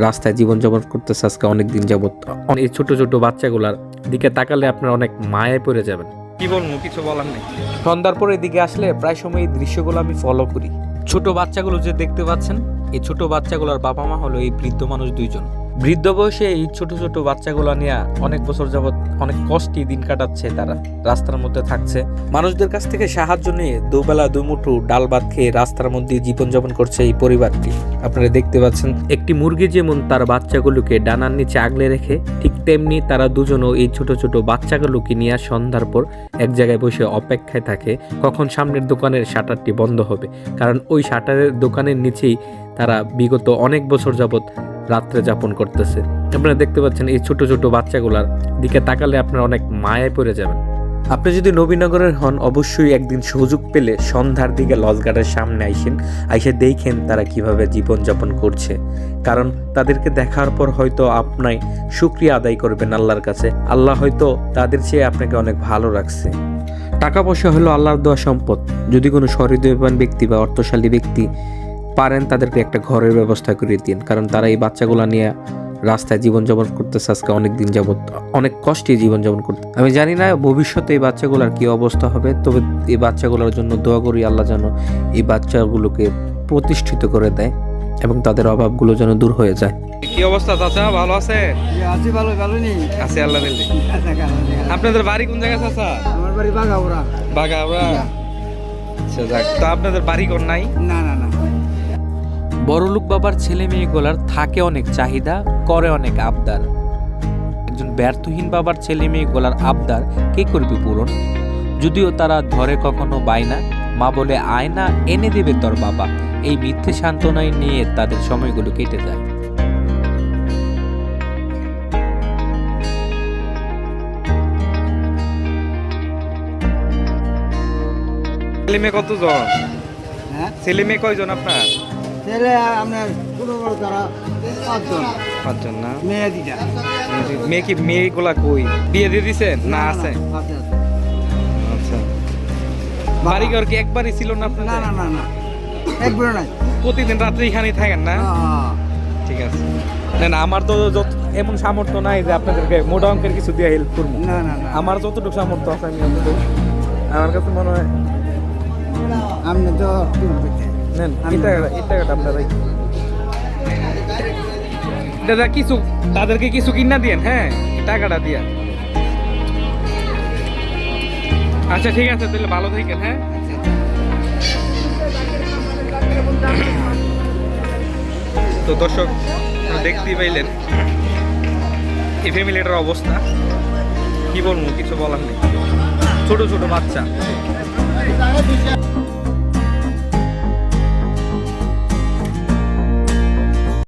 রাস্তায় জীবনযাপন করতেছে আজকে অনেক দিন যাবত। এই ছোট ছোট বাচ্চাগুলার দিকে তাকালে আপনার অনেক মায়ায় পড়ে যাবেন। কি বলবো, কিছু বলার নেই। সন্ধ্যার পরে এদিকে আসলে প্রায় সময় এই দৃশ্যগুলো আমি ফলো করি। ছোট বাচ্চাগুলো যে দেখতে পাচ্ছেন, এই ছোট বাচ্চাগুলোর বাবা মা হলো এই বৃদ্ধ মানুষ দুইজন। বৃদ্ধ বয়সে এই ছোট ছোট বাচ্চাগুলো নিয়ে অনেক বছর যাবত অনেক কষ্টে দিন কাটাচ্ছে। তারা রাস্তার মধ্যে থাকছে, মানুষদের কাছ থেকে সাহায্য নিয়ে দুবেলা দুমুঠো ডাল ভাত খেয়ে রাস্তার মধ্যে জীবনযাপন করছে এই পরিবারটি। আপনারা দেখতে পাচ্ছেন, একটি মুরগি যেমন তার বাচ্চাগুলোকে ডানার নিচে আগলে রেখে, ঠিক তেমনি তারা দুজনও এই ছোট ছোট বাচ্চাগুলোকে নিয়ে সন্ধ্যার পর এক জায়গায় বসে অপেক্ষায় থাকে কখন সামনের দোকানের শাটারটি বন্ধ হবে। কারণ ওই শাটারের দোকানের নিচেই তারা বিগত অনেক বছর যাবত রাত্রে যাপন করতেছে। আপনারা দেখতে পাচ্ছেন এই ছোট ছোট বাচ্চাগুলার দিকে তাকালে আপনারা অনেক মায়ায় পড়ে যাবেন। আপনি যদি নবীনগরের হন, অবশ্যই একদিন সুযোগ পেলে সন্ধ্যার দিকে লঞ্চঘাটের সামনে আইসে দেখেন তারা কিভাবে জীবনযাপন করছে। কারণ তাদেরকে দেখার পর হয়তো আপনি শুকরিয়া আদায় করবেন আল্লাহর কাছে। আল্লাহ হয়তো তাদের চেয়ে আপনাকে অনেক ভালো রাখছে। টাকা পয়সা হলো আল্লাহর দেওয়া সম্পদ। যদি কোনো সহৃদয়বান ব্যক্তি বা অর্থশালী ব্যক্তি পারেন, তাদেরকে একটা ঘরের ব্যবস্থা করে দিন। কারণ তারা এই বাচ্চাগুলো নিয়ে রাস্তায় জীবনযাপন করতেছে আজকে অনেক দিন যাবত, অনেক কষ্টে জীবনযাপন করতে। আমি জানি না ভবিষ্যতে এই বাচ্চাগুলোর কি অবস্থা হবে, তবে এই বাচ্চাগুলোর জন্য দোয়া করি আল্লাহ যেন এই বাচ্চাগুলোকে প্রতিষ্ঠিত করে দেয় এবং তাদের অভাবগুলো যেন দূর হয়ে যায়। কি অবস্থা চাচা, ভালো আছে? আছি ভালো, ভালো নেই আছে আল্লাহ দিলে। আপনাদের বাড়ি কোন জায়গায় চাচা? আমার বাড়ি বাগাউড়া। বাগাউড়া, আচ্ছা যাক। তা আপনাদের বাড়ি ঘর নাই? না না না। বড়লোক বাবার ছেলে মেয়েগুলার থাকে অনেক চাহিদা, করে অনেক আবদার। একজন ব্যর্থহীন বাবার ছেলে মেয়েগুলার আবদার কে করবে পূরণ? যদিও তারা ধরে কখনো বায়না, মা বলে আয়না এনে দেবে তোর বাবা, এই মিথ্যে সান্ত্বনায় নিয়ে তাদের সময়গুলো কেটে যায়। ছেলে মেয়ে কতজন? হ্যাঁ, ছেলে মেয়ে কয়জন আপনার? ছেলে আপনার ছোট বড় তারা 5 জন। 5 জন না? মেয়ে দিটা। মেয়ে কি, মেয়েগুলা কই? বিয়ে দিয়ে দিছেন না আছে? আছে। আচ্ছা, বাড়ি ঘর কি একবারই ছিল না আপনার? না না না না, একবার নাই। প্রতিদিন রাত্রে এখানেই থাকেন না? ঠিক আছে। না আমার তো এমন সামর্থ্য নাই যে আপনাদেরকে মোটা অঙ্কের কিছু দিয়ে হেল্প করবো। না না না, আমার যতটুকু সামর্থ্য আছে আমি আপনাদের, আমার কাছে মনে হয় আপনি তো নেন এই টাকাটা আপনারা দাদা কিছু তাদেরকে কিছু কিনা দিয়েন। হ্যাঁ, টাকাটা দিয়া। আচ্ছা ঠিক আছে, তাহলে ভালো থাকেন। হ্যাঁ, তো দর্শক দেখতেই পাইলেন এই ফ্যামিলিটার অবস্থা। কি বলবো, কিছু বলার নেই। ছোট ছোট বাচ্চা।